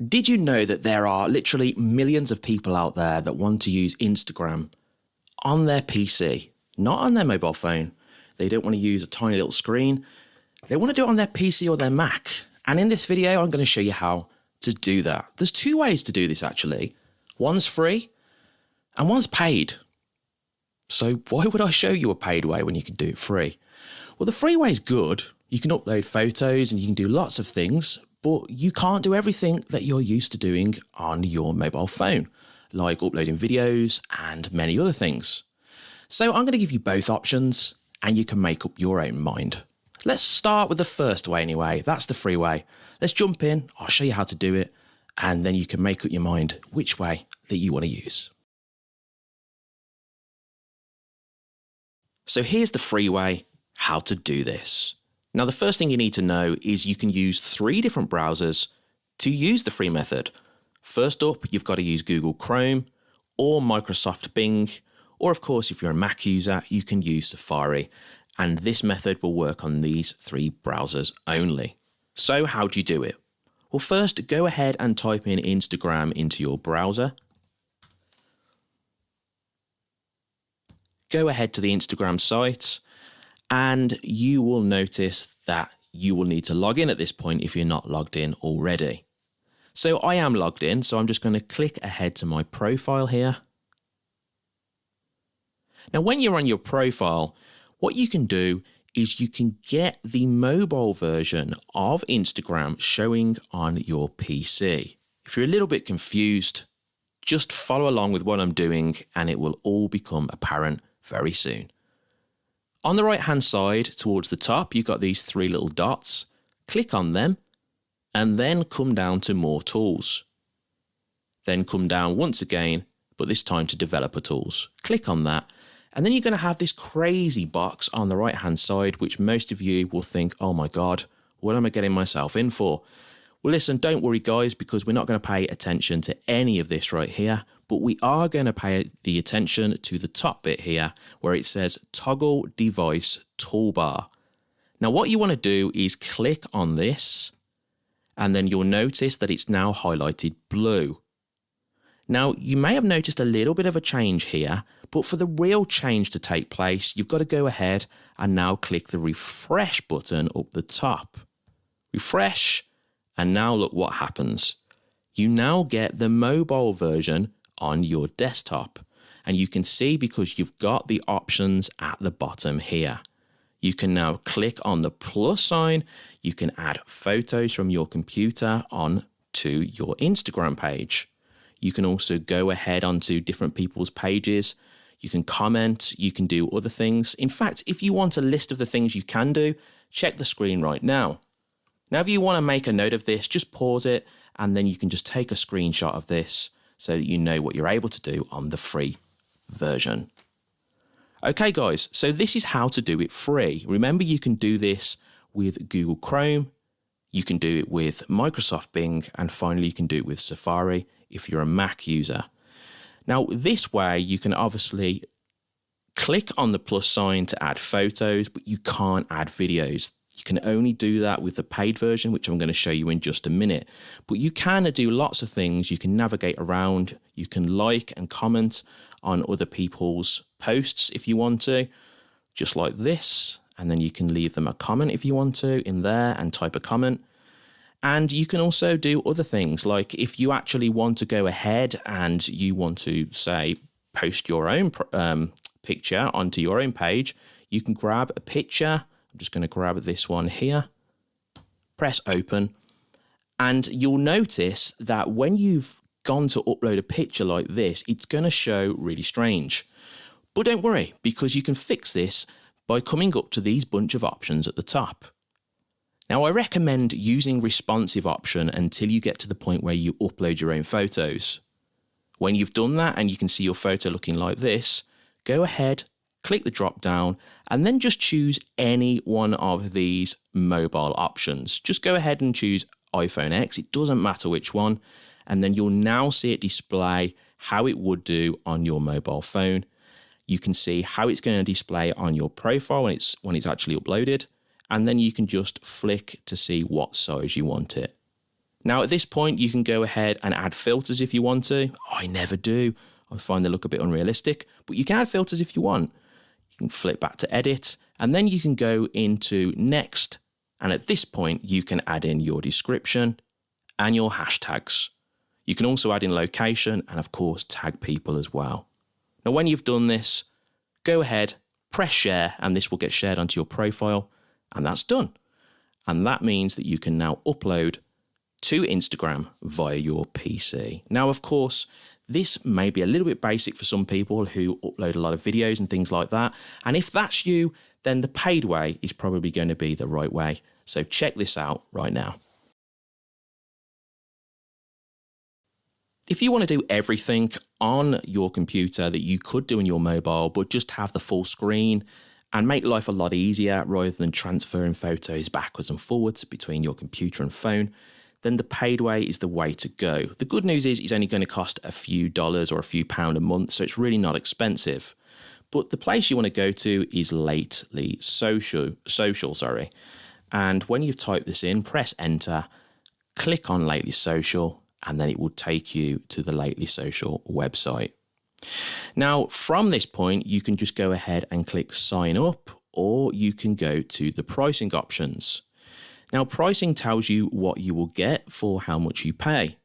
Did you know that there are literally millions of people out there that want to use Instagram on their PC, not on their mobile phone? They don't want to use a tiny little screen. They want to do it on their PC or their Mac. And in this video, I'm going to show you how to do that. There's two ways to do this, actually. One's free and one's paid. So why would I show you a paid way when you can do it free? Well, the free way is good. You can upload photos and you can do lots of things, but you can't do everything that you're used to doing on your mobile phone, like uploading videos and many other things. So I'm going to give you both options and you can make up your own mind. Let's start with the first way anyway. That's the free way. Let's jump in. I'll show you how to do it, and then you can make up your mind which way that you want to use. So here's the free way, how to do this. Now, the first thing you need to know is you can use 3 different browsers to use the free method. First up, you've got to use Google Chrome or Microsoft Bing, or of course, if you're a Mac user, you can use Safari. And this method will work on these 3 browsers only. So how do you do it? Well, first, go ahead and type in Instagram into your browser. Go ahead to the Instagram site, and you will notice that you will need to log in at this point if you're not logged in already. So I am logged in, so I'm just going to click ahead to my profile here. Now, when you're on your profile, what you can do is you can get the mobile version of Instagram showing on your PC. If you're a little bit confused, just follow along with what I'm doing and it will all become apparent very soon. On the right hand side towards the top, you've got these 3 little dots. Click on them and then come down to more tools. Then come down once again, but this time to developer tools. Click on that. And then you're going to have this crazy box on the right hand side, which most of you will think, oh my God, what am I getting myself in for? Well, listen, don't worry guys, because we're not going to pay attention to any of this right here, but we are going to pay the attention to the top bit here where it says toggle device toolbar. Now what you want to do is click on this and then you'll notice that it's now highlighted blue. Now, you may have noticed a little bit of a change here, but for the real change to take place, you've got to go ahead and now click the refresh button up the top. Refresh, and now look what happens. You now get the mobile version on your desktop, and you can see because you've got the options at the bottom here. You can now click on the plus sign. You can add photos from your computer on to your Instagram page. You can also go ahead onto different people's pages. You can comment, you can do other things. In fact, if you want a list of the things you can do, check the screen right now. Now, if you want to make a note of this, just pause it and then you can just take a screenshot of this so that you know what you're able to do on the free version. Okay, guys, so this is how to do it free. Remember, you can do this with Google Chrome, you can do it with Microsoft Bing, and finally, you can do it with Safari if you're a Mac user. Now, this way, you can obviously click on the plus sign to add photos, but you can't add videos. You can only do that with the paid version, which I'm going to show you in just a minute. But you can do lots of things. You can navigate around. You can like and comment on other people's posts if you want to, just like this. And then you can leave them a comment if you want to in there and type a comment. And you can also do other things, like if you actually want to go ahead and you want to, say, post your own picture onto your own page, you can grab a picture. I'm just going to grab this one here, press open, and you'll notice that when you've gone to upload a picture like this, it's going to show really strange. But don't worry, because you can fix this by coming up to these bunch of options at the top. Now, I recommend using responsive option until you get to the point where you upload your own photos. When you've done that and you can see your photo looking like this, go ahead, click the drop down, and then just choose any one of these mobile options. Just go ahead and choose iPhone X. It doesn't matter which one. And then you'll now see it display how it would do on your mobile phone. You can see how it's going to display on your profile when it's actually uploaded. And then you can just flick to see what size you want it. Now, at this point, you can go ahead and add filters if you want to. I never do. I find they look a bit unrealistic, but you can add filters if you want. You can flip back to edit, and then you can go into next. And at this point, you can add in your description and your hashtags. You can also add in location and, of course, tag people as well. Now, when you've done this, go ahead, press share, and this will get shared onto your profile, and that's done. And that means that you can now upload to Instagram via your PC. Now, of course, this may be a little bit basic for some people who upload a lot of videos and things like that. And if that's you, then the paid way is probably going to be the right way. So check this out right now. If you want to do everything on your computer that you could do on your mobile, but just have the full screen and make life a lot easier rather than transferring photos backwards and forwards between your computer and phone, then the paid way is the way to go. The good news is it's only going to cost a few dollars or a few pounds a month, so it's really not expensive. But the place you want to go to is Lately Social. And when you've typed this in, press enter, click on Lately Social, and then it will take you to the Lately Social website. Now, from this point, you can just go ahead and click sign up, or you can go to the pricing options. Now, pricing tells you what you will get for how much you pay.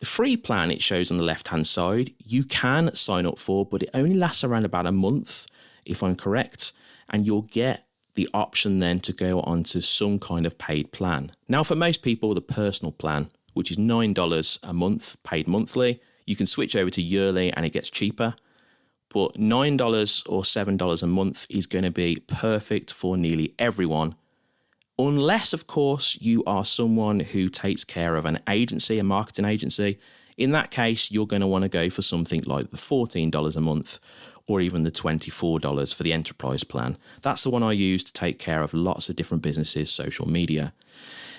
The free plan it shows on the left-hand side, you can sign up for, but it only lasts around about a month, if I'm correct, and you'll get the option then to go on to some kind of paid plan. Now, for most people, the personal plan, which is $9 a month, paid monthly, you can switch over to yearly and it gets cheaper. But $9 or $7 a month is going to be perfect for nearly everyone. Unless, of course, you are someone who takes care of an agency, a marketing agency. In that case, you're going to want to go for something like the $14 a month or even the $24 for the enterprise plan. That's the one I use to take care of lots of different businesses' social media.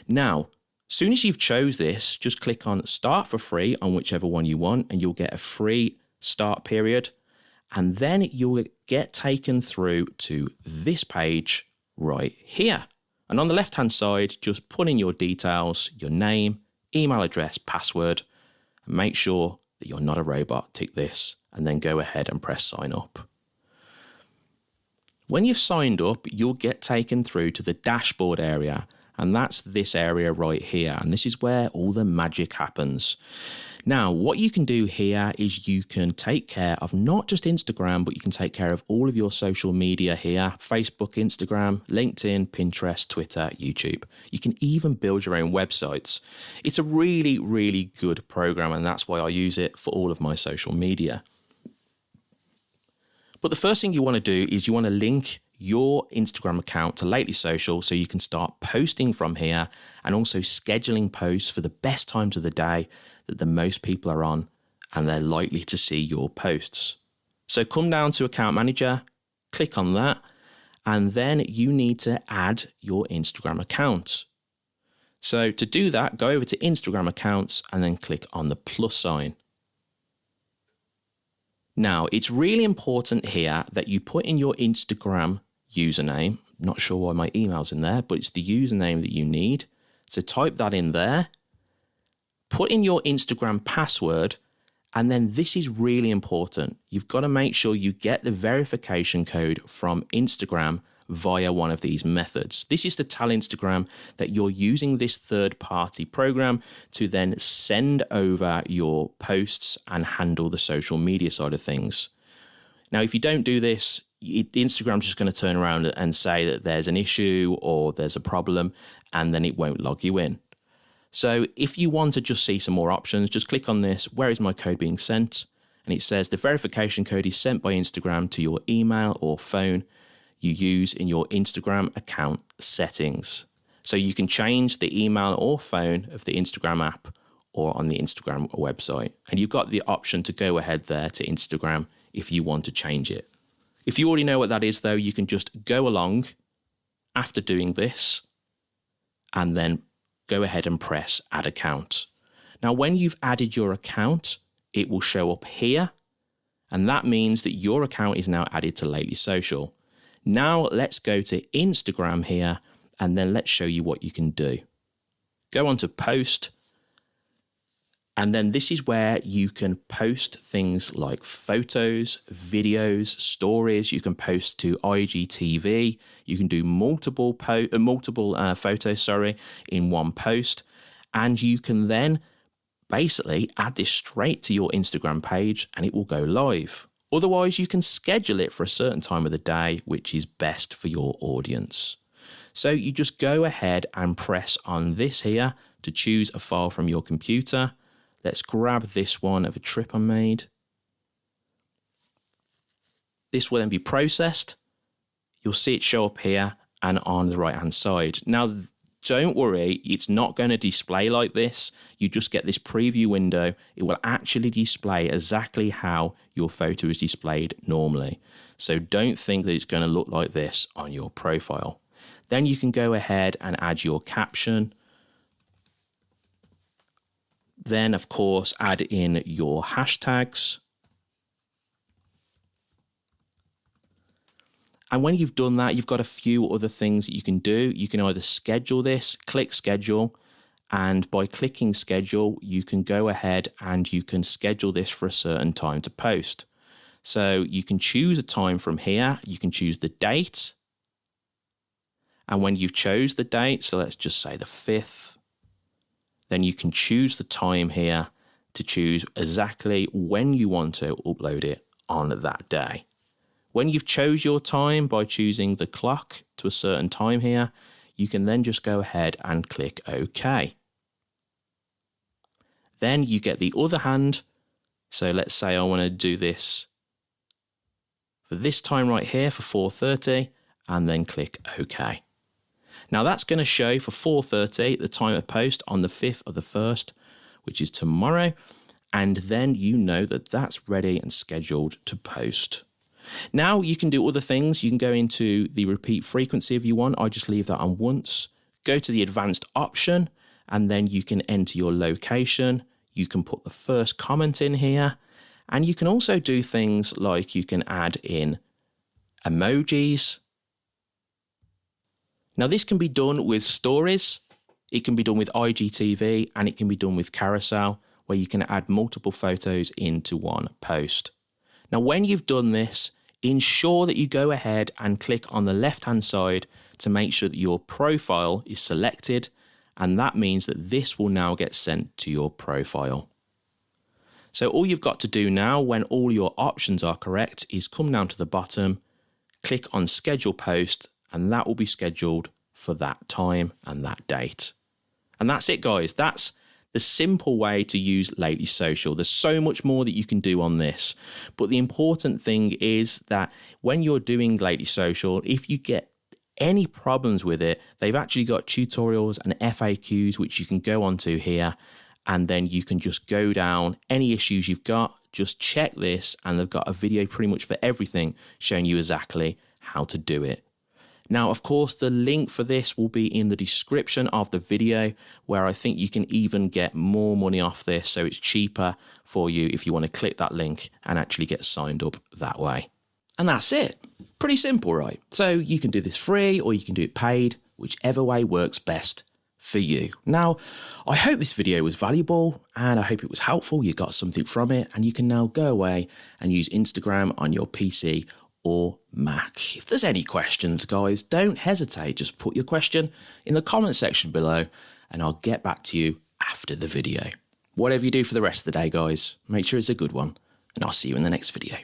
Now, soon as you've chose this, just click on start for free on whichever one you want, and you'll get a free start period. And then you'll get taken through to this page right here. And on the left-hand side, just put in your details, your name, email address, password, and make sure that you're not a robot. Tick this, and then go ahead and press sign up. When you've signed up, you'll get taken through to the dashboard area, and that's this area right here. And this is where all the magic happens. Now, what you can do here is you can take care of not just Instagram, but you can take care of all of your social media here: Facebook, Instagram, LinkedIn, Pinterest, Twitter, YouTube. You can even build your own websites. It's a really, really good program, and that's why I use it for all of my social media. But the first thing you want to do is you want to link your Instagram account to Lately Social so you can start posting from here and also scheduling posts for the best times of the day that the most people are on and they're likely to see your posts. So come down to Account Manager, click on that, and then you need to add your Instagram account. So to do that, go over to Instagram accounts and then click on the plus sign. Now, it's really important here that you put in your Instagram username. Not sure why my email's in there, but it's the username that you need. So type that in there. Put in your Instagram password, and then this is really important. You've got to make sure you get the verification code from Instagram via one of these methods. This is to tell Instagram that you're using this third-party program to then send over your posts and handle the social media side of things. Now, if you don't do this, Instagram's just going to turn around and say that there's an issue or there's a problem, and then it won't log you in. So if you want to just see some more options, just click on this, where is my code being sent? And it says the verification code is sent by Instagram to your email or phone you use in your Instagram account settings. So you can change the email or phone of the Instagram app or on the Instagram website. And you've got the option to go ahead there to Instagram if you want to change it. If you already know what that is, though, you can just go along after doing this and then go ahead and press add account. Now, when you've added your account, it will show up here. And that means that your account is now added to Lately Social. Now let's go to Instagram here, and then let's show you what you can do. Go on to post, And then this is where you can post things like photos, videos, stories. You can post to IGTV. You can do multiple photos, in one post. And you can then basically add this straight to your Instagram page and it will go live. Otherwise, you can schedule it for a certain time of the day, which is best for your audience. So you just go ahead and press on this here to choose a file from your computer. Let's grab this one of a trip I made. This will then be processed. You'll see it show up here and on the right hand side. Now, don't worry, it's not going to display like this. You just get this preview window. It will actually display exactly how your photo is displayed normally. So don't think that it's going to look like this on your profile. Then you can go ahead and add your caption. Then, of course, add in your hashtags. And when you've done that, you've got a few other things that you can do. You can either schedule this, click schedule, and by clicking schedule, you can go ahead and you can schedule this for a certain time to post. So you can choose a time from here. You can choose the date. And when you've chose the date, so let's just say the 5th, then you can choose the time here to choose exactly when you want to upload it on that day. When you've chose your time by choosing the clock to a certain time here, you can then just go ahead and click OK. Then you get the other hand. So let's say I want to do this for this time right here for 4:30 and then click OK. Now that's going to show for 4:30 the time of post on the 5th of the 1st, which is tomorrow. And then you know that that's ready and scheduled to post. Now you can do other things. You can go into the repeat frequency if you want. I just leave that on once. Go to the advanced option and then you can enter your location. You can put the first comment in here. And you can also do things like you can add in emojis. Now this can be done with stories, it can be done with IGTV, and it can be done with carousel, where you can add multiple photos into one post. Now when you've done this, ensure that you go ahead and click on the left-hand side to make sure that your profile is selected, and that means that this will now get sent to your profile. So all you've got to do now when all your options are correct is come down to the bottom, click on schedule post, and that will be scheduled for that time and that date. And that's it, guys. That's the simple way to use Lately Social. There's so much more that you can do on this. But the important thing is that when you're doing Lately Social, if you get any problems with it, they've actually got tutorials and FAQs which you can go onto here, and then you can just go down any issues you've got, just check this, and they've got a video pretty much for everything showing you exactly how to do it. Now, of course, the link for this will be in the description of the video, where I think you can even get more money off this, so it's cheaper for you if you want to click that link and actually get signed up that way. And that's it. Pretty simple, right? So you can do this free or you can do it paid, whichever way works best for you. Now, I hope this video was valuable and I hope it was helpful. You got something from it, and you can now go away and use Instagram on your PC or Mac. If there's any questions, guys, don't hesitate. Just put your question in the comment section below and I'll get back to you after the video. Whatever you do for the rest of the day, guys, make sure it's a good one, and I'll see you in the next video.